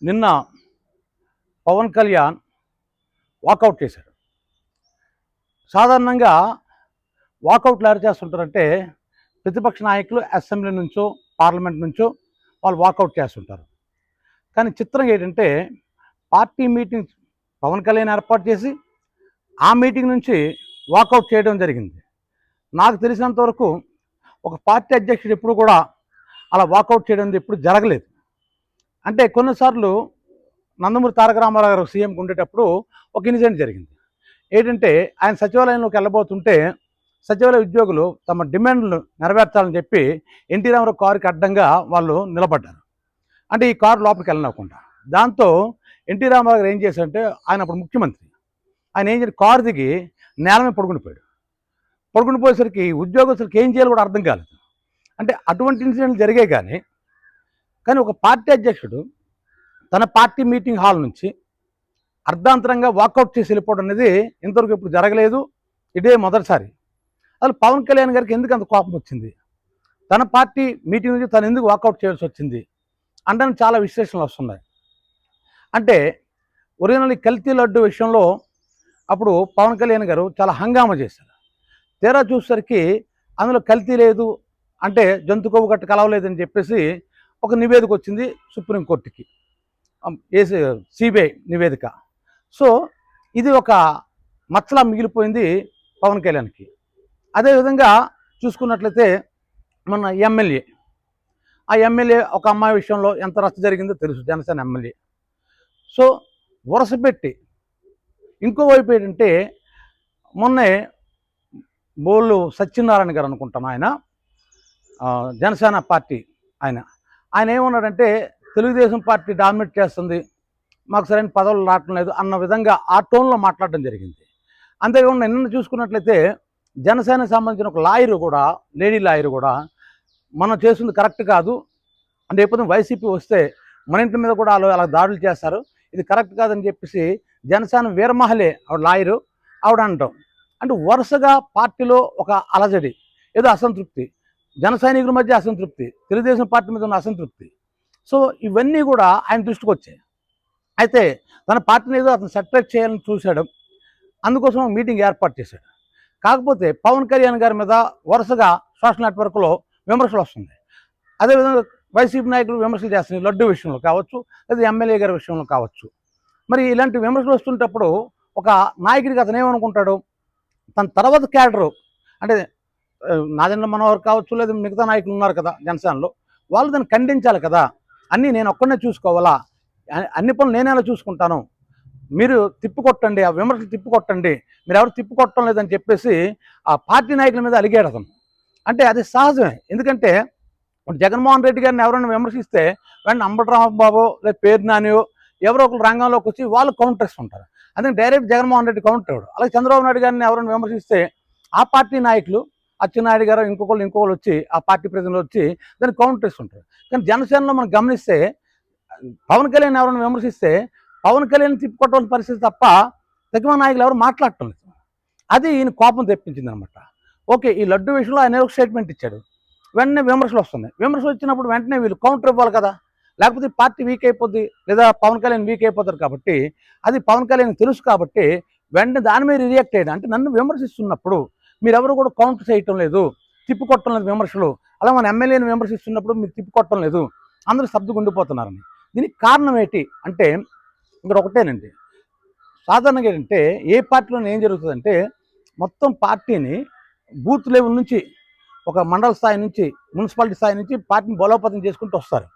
నిన్న పవన్ కళ్యాణ్ వాకౌట్ చేశారు. సాధారణంగా వాకౌట్లు ఎవరు చేస్తుంటారంటే ప్రతిపక్ష నాయకులు అసెంబ్లీ నుంచో పార్లమెంట్ నుంచో వాళ్ళు వాకౌట్ చేస్తుంటారు. కానీ చిత్రం ఏంటంటే పార్టీ మీటింగ్ పవన్ కళ్యాణ్ ఏర్పాటు చేసి ఆ మీటింగ్ నుంచి వాకౌట్ చేయడం జరిగింది. నాకు తెలిసినంత వరకు ఒక పార్టీ అధ్యక్షుడు ఎప్పుడు కూడా అలా వాకౌట్ చేయడం ఎప్పుడు జరగలేదు. అంటే కొన్నిసార్లు నందమూరి తారక రామారావు గారు సీఎంకి ఉండేటప్పుడు ఒక ఇన్సిడెంట్ జరిగింది. ఏంటంటే ఆయన సచివాలయంలోకి వెళ్ళబోతుంటే సచివాలయ ఉద్యోగులు తమ డిమాండ్లు నెరవేర్చాలని చెప్పి ఎన్టీ రామారావు కారుకి అడ్డంగా వాళ్ళు నిలబడ్డారు. అంటే ఈ కారు లోపలికి వెళ్ళనివ్వకుండా. దాంతో ఎన్టీ రామారావు గారు ఏం చేశారంటే, ఆయన అప్పుడు ముఖ్యమంత్రి, ఆయన ఏం చేసి కారు దిగి నేల మీద పడుకునిపోయాడు. పడుకునిపోయేసరికి ఉద్యోగస్తులకు ఏం చేయాలో కూడా అర్థం కాలేదు. అంటే అటువంటి ఇన్సిడెంట్లు జరిగాయి. కానీ ఒక పార్టీ అధ్యక్షుడు తన పార్టీ మీటింగ్ హాల్ నుంచి అర్ధాంతరంగా వాకౌట్ చేసి వెళ్ళిపోవడం అనేది ఇంతవరకు ఇప్పుడు జరగలేదు. ఇదే మొదటిసారి. అసలు పవన్ కళ్యాణ్ గారికి ఎందుకు అంత కోపం వచ్చింది, తన పార్టీ మీటింగ్ నుంచి తను ఎందుకు వాకౌట్ చేయాల్సి వచ్చింది అంటే చాలా విశ్లేషణలు వస్తున్నాయి. అంటే ఒరిజినల్ కల్తీ లడ్డు విషయంలో అప్పుడు పవన్ కళ్యాణ్ గారు చాలా హంగామా చేశారు. తీరా చూసేసరికి అందులో కల్తీ లేదు, అంటే జంతు కొవ్వు గట్ట కలవలేదని చెప్పేసి ఒక నివేదిక వచ్చింది సుప్రీంకోర్టుకి, సిబిఐ నివేదిక. సో ఇది ఒక మచ్చలా మిగిలిపోయింది పవన్ కళ్యాణ్కి. అదేవిధంగా చూసుకున్నట్లయితే మన ఆ ఎమ్మెల్యే ఒక అమ్మాయి విషయంలో ఎంత రచ్చ జరిగిందో తెలుసు, జనసేన ఎమ్మెల్యే. సో వరుస పెట్టి ఇంకోవైపు ఏంటంటే మొన్నే బోళ్ళు సత్యనారాయణ గారు అనుకుంటాను, ఆయన జనసేన పార్టీ ఆయన ఏమన్నాడంటే తెలుగుదేశం పార్టీ డామినేట్ చేస్తుంది, మాకు సరైన పదవులు రావటం లేదు అన్న విధంగా ఆ టోన్లో మాట్లాడడం జరిగింది. అంతేకాకుండా నిన్న చూసుకున్నట్లయితే జనసేనకు సంబంధించిన ఒక లాయరు కూడా, లేడీ లాయరు కూడా, మనం చేస్తుంది కరెక్ట్ కాదు అంటే ఎప్పుడు వైసీపీ వస్తే మన ఇంటి మీద కూడా వాళ్ళు అలా దాడులు చేస్తారు, ఇది కరెక్ట్ కాదని చెప్పేసి జనసేన వీరమహలే ఆవిడ లాయరు ఆవిడ అంటాం. అంటే వరుసగా పార్టీలో ఒక అలజడి, ఏదో అసంతృప్తి, జన సైనికుల మధ్య అసంతృప్తి, తెలుగుదేశం పార్టీ మీద ఉన్న అసంతృప్తి. సో ఇవన్నీ కూడా ఆయన దృష్టికి వచ్చాయి. అయితే తన పార్టీని ఏదో అతను సెటరేట్ చేయాలని చూశాడు, అందుకోసం మీటింగ్ ఏర్పాటు చేశాడు. కాకపోతే పవన్ కళ్యాణ్ గారి మీద వరుసగా సోషల్ నెట్వర్క్లో విమర్శలు వస్తున్నాయి. అదేవిధంగా వైసీపీ నాయకులు విమర్శలు చేస్తున్నాయి, లడ్డు విషయంలో కావచ్చు, లేదా ఎమ్మెల్యే గారి విషయంలో కావచ్చు. మరి ఇలాంటి విమర్శలు వస్తుంటప్పుడు ఒక నాయకుడికి అతను ఏమనుకుంటాడు, తన తర్వాత క్యాడరు అంటే నాదెండ్ల మనోహర్ కావచ్చు, లేదా మిగతా నాయకులు ఉన్నారు కదా జనసేనలో, వాళ్ళు దాన్ని ఖండించాలి కదా. అన్నీ నేను ఒక్కడనే చూసుకోవాలా, అన్ని పనులు నేనే ఎలా చూసుకుంటాను, మీరు తిప్పికొట్టండి, ఆ విమర్శలు తిప్పికొట్టండి, మీరు ఎవరు తిప్పికొట్టడం లేదని చెప్పేసి ఆ పార్టీ నాయకుల మీద అలిగాడు అతను. అంటే అది సహజమే. ఎందుకంటే జగన్మోహన్ రెడ్డి గారిని ఎవరైనా విమర్శిస్తే వెంటనే అంబటరాంబాబు లేదా పేరు నానియో ఎవరో ఒకరు రంగంలోకి వచ్చి వాళ్ళు కౌంటర్ ఇస్తుంటారు. అందుకని డైరెక్ట్ జగన్మోహన్ రెడ్డి కౌంటర్ ఇవ్వడు. అలాగే చంద్రబాబు నాయుడు గారిని ఎవరైనా విమర్శిస్తే ఆ పార్టీ నాయకులు, అచ్చెన్నాయుడు గారు, ఇంకొకరు వచ్చి ఆ పార్టీ ప్రజలు వచ్చి దాన్ని కౌంటర్ ఇస్తుంటారు. కానీ జనసేనలో మనం గమనిస్తే పవన్ కళ్యాణ్ ఎవరైనా విమర్శిస్తే పవన్ కళ్యాణ్ తిప్పుకోవటం పరిస్థితి తప్ప తగ్గిన నాయకులు ఎవరు మాట్లాడటం లేదు. అది ఈయన కోపం తెప్పించింది అనమాట. ఓకే, ఈ లడ్డు విషయంలో ఆయన ఒక స్టేట్మెంట్ ఇచ్చాడు, వెంటనే విమర్శలు వస్తున్నాయి. విమర్శలు వచ్చినప్పుడు వెంటనే వీళ్ళు కౌంటర్ ఇవ్వాలి కదా, లేకపోతే పార్టీ వీక్ అయిపోద్ది, లేదా పవన్ కళ్యాణ్ వీక్ అయిపోతారు. కాబట్టి అది పవన్ కళ్యాణ్ తెలుసు. కాబట్టి వెంటనే దాని మీద రియాక్ట్ అయ్యాడు. అంటే నన్ను విమర్శిస్తున్నప్పుడు మీరెవరు కూడా కౌంటర్ చేయటం లేదు, తిప్పికొట్టడం లేదు విమర్శలు, అలా మన ఎమ్మెల్యేని విమర్శిస్తున్నప్పుడు మీరు తిప్పికొట్టడం లేదు, అందరూ సర్దుకుండిపోతున్నారని. దీనికి కారణం ఏంటి అంటే ఇక్కడ ఒకటేనండి. సాధారణంగా ఏంటంటే ఏ పార్టీలో ఏం జరుగుతుందంటే మొత్తం పార్టీని బూత్ లెవెల్ నుంచి, ఒక మండల స్థాయి నుంచి, మున్సిపాలిటీ స్థాయి నుంచి పార్టీని బలోపేతం చేసుకుంటూ వస్తారు.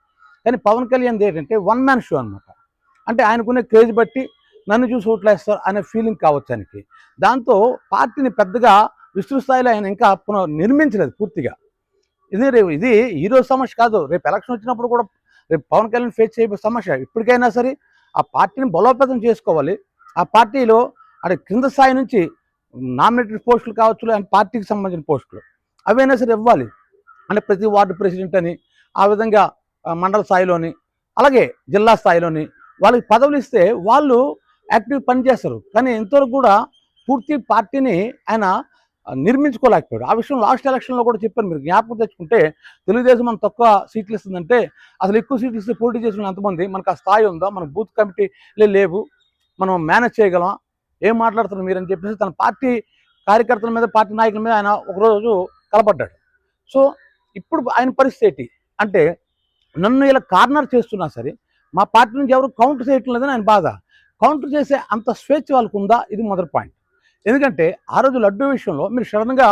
కానీ పవన్ కళ్యాణ్ ఏంటంటే వన్ మ్యాన్ షో అనమాట. అంటే ఆయనకునే క్రేజ్ బట్టి నన్ను చూసి ఓట్లేస్తారు అనే ఫీలింగ్ కావచ్చు ఆయనకి. దాంతో పార్టీని పెద్దగా విస్తృత స్థాయిలో ఆయన ఇంకా నిర్మించలేదు పూర్తిగా. ఇది ఈరోజు సమస్య కాదు, రేపు ఎలక్షన్ వచ్చినప్పుడు కూడా రేపు పవన్ కళ్యాణ్ ఫేస్ చేయబోయే సమస్య. ఇప్పటికైనా సరే ఆ పార్టీని బలోపేతం చేసుకోవాలి. ఆ పార్టీలో అంటే కింద స్థాయి నుంచి నామినేటెడ్ పోస్టులు కావచ్చు, అండ్ పార్టీకి సంబంధించిన పోస్టులు అవైనా సరే ఇవ్వాలి. అంటే ప్రతి వార్డు ప్రెసిడెంట్ అని, ఆ విధంగా మండల స్థాయిలోని, అలాగే జిల్లా స్థాయిలోని వాళ్ళకి పదవులు ఇస్తే వాళ్ళు యాక్టివ్ పనిచేస్తారు. కానీ ఇంతవరకు కూడా పూర్తి పార్టీని ఆయన నిర్మించుకోలేకపోయాడు. ఆ విషయం లాస్ట్ ఎలక్షన్లో కూడా చెప్పాను. మీరు జ్ఞాపకం తెచ్చుకుంటే తెలుగుదేశం మనం తక్కువ సీట్లు ఇస్తుందంటే అసలు ఎక్కువ సీట్లు ఇస్తే పోటీ చేసిన ఎంతమంది, మనకు ఆ స్థాయి ఉందా, మన బూత్ కమిటీలే లేవు, మనం మేనేజ్ చేయగలం, ఏం మాట్లాడుతున్నారు మీరు అని చెప్పేసి తన పార్టీ కార్యకర్తల మీద, పార్టీ నాయకుల మీద ఆయన ఒకరోజు కలపడ్డాడు. సో ఇప్పుడు ఆయన పరిస్థితి ఏంటి అంటే, నన్ను ఇలా కార్నర్ చేస్తున్నా సరే మా పార్టీ నుంచి ఎవరు కౌంటర్ చేయటం లేదని ఆయన బాధ. కౌంటర్ చేసే అంత స్వేచ్ఛ వాళ్ళకు ఉందా, ఇది మొదటి పాయింట్. ఎందుకంటే ఆ రోజు లడ్డూ విషయంలో మీరు సడన్గా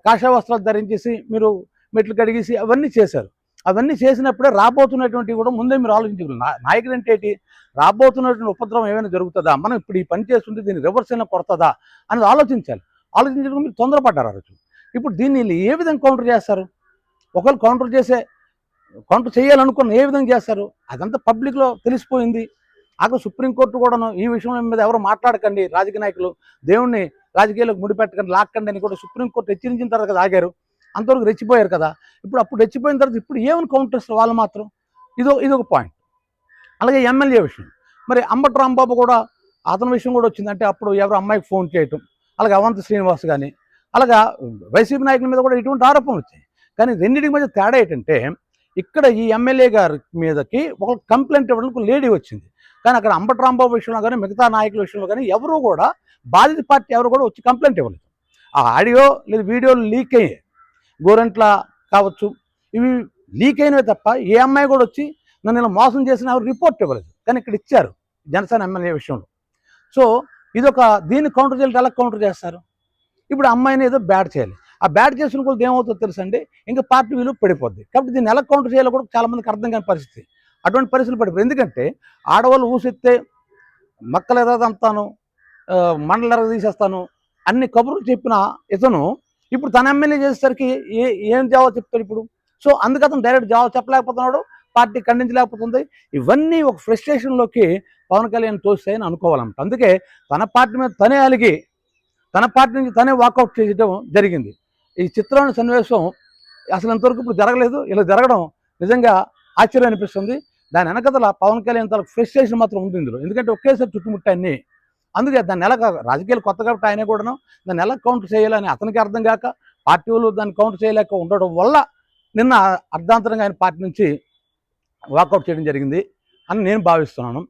కాషాయ వస్త్రాలు ధరించేసి మీరు మెట్లు కడిగేసి అవన్నీ చేశారు. అవన్నీ చేసినప్పుడే రాబోతున్నటువంటివి కూడా ముందే మీరు ఆలోచించగలరు. నాయకుడు అంటే ఏంటి, రాబోతున్నటువంటి ఉపద్రవం ఏమైనా జరుగుతుందా, మనం ఇప్పుడు ఈ పని చేస్తుంటే దీన్ని రివర్స్ అయినా కొడతాదా అనేది ఆలోచించాలి. ఆలోచించడం మీరు తొందరపడ్డారు ఆ రోజు. ఇప్పుడు దీన్ని ఏ విధంగా కౌంటర్ చేస్తారు? ఒకవేళ కౌంటర్ చేయాలనుకున్న ఏ విధంగా చేస్తారు? అదంతా పబ్లిక్లో తెలిసిపోయింది. అక్కడ సుప్రీంకోర్టు కూడాను ఈ విషయం మీద ఎవరు మాట్లాడకండి, రాజకీయ నాయకులు దేవుణ్ణి రాజకీయాలకు ముడిపెట్టకండి, లాక్కండి అని కూడా సుప్రీంకోర్టు హెచ్చరించిన తర్వాత కదా ఆగారు. అంతవరకు రెచ్చిపోయారు కదా. అప్పుడు రెచ్చిపోయిన తర్వాత ఇప్పుడు ఏమని కౌంటర్ ఇస్తారు వాళ్ళు మాత్రం? ఇదొక పాయింట్. అలాగే ఎమ్మెల్యే విషయం, మరి అంబటి రాంబాబు కూడా అతని విషయం కూడా వచ్చింది. అంటే అప్పుడు ఎవరు అమ్మాయికి ఫోన్ చేయటం, అలాగే అవంతి శ్రీనివాస్ కానీ, అలాగా వైసీపీ నాయకుల మీద కూడా ఇటువంటి ఆరోపణలు వచ్చాయి. కానీ రెండింటికి మధ్య తేడా ఏంటంటే, ఇక్కడ ఈ ఎమ్మెల్యే గారి మీదకి ఒక కంప్లైంట్ ఇవ్వడానికి లేడీ వచ్చింది. కానీ అక్కడ అంబటి రాంబాబు విషయంలో కానీ, మిగతా నాయకుల విషయంలో కానీ ఎవరు కూడా, బాధిత పార్టీ ఎవరు కూడా వచ్చి కంప్లైంట్ ఇవ్వలేదు. ఆ ఆడియో లేదా వీడియోలు లీక్ అయ్యాయి, గోరంట్ల కావచ్చు, ఇవి లీక్ అయినవి తప్ప ఏ అమ్మాయి కూడా వచ్చి నన్ను ఇలా మోసం చేసిన ఎవరు రిపోర్ట్ ఇవ్వలేదు. కానీ ఇక్కడ ఇచ్చారు జనసేన ఎమ్మెల్యే విషయంలో. సో దీన్ని కౌంటర్ చేయాలంటే ఎలా కౌంటర్ చేస్తారు? ఇప్పుడు అమ్మాయిని ఏదో బ్యాడ్ చేయాలి. ఆ బ్యాడ్ చేసిన కొద్ది ఏమవుతుందో తెలుసండి, ఇంకా పార్టీ విలువ పడిపోద్ది. కాబట్టి దీన్ని ఎలా కౌంటర్ చేయాలో కూడా చాలామందికి అర్థం కాని పరిస్థితి. అటువంటి పరిస్థితులు పడిపోయి, ఎందుకంటే ఆడవాళ్ళు ఊసెత్తే మక్కలు ఎరగదంతాను, మండలు ఎరగ తీసేస్తాను అన్ని కబుర్లు చెప్పిన ఇతను ఇప్పుడు తన ఎమ్మెల్యే చేసేసరికి ఏం జవాబు చెప్తాడు ఇప్పుడు? సో అందుకు అతను డైరెక్ట్ జవాబు చెప్పలేకపోతున్నాడు, పార్టీ ఖండించలేకపోతుంది. ఇవన్నీ ఒక ఫ్రస్ట్రేషన్లోకి పవన్ కళ్యాణ్ తోస్తాయని అనుకోవాలంట. అందుకే తన పార్టీ మీద తనే అలిగి తన పార్టీ నుంచి తనే వాకౌట్ చేయడం జరిగింది. ఈ చిత్రమైన సన్నివేశం అసలు ఇంతవరకు ఇప్పుడు జరగలేదు. ఇలా జరగడం నిజంగా ఆశ్చర్యం అనిపిస్తుంది. దాని వెనకతల పవన్ కళ్యాణ్ తన ఫ్రస్ట్రేషన్ మాత్రం ఉంది ఇందులో. ఎందుకంటే ఒకేసారి చుట్టుముట్టాన్ని, అందుకే దాన్ని ఎలా రాజకీయాలు కొత్త కాబట్టి ఆయన కూడాను దాన్ని ఎలా కౌంటర్ చేయాలని అతనికి అర్థం కాక, పార్టీ వాళ్ళు దాన్ని కౌంటర్ చేయలేక ఉండడం వల్ల నిన్న అర్ధాంతరంగా ఆయన పార్టీ నుంచి వాకౌట్ చేయడం జరిగింది అని నేను భావిస్తున్నాను.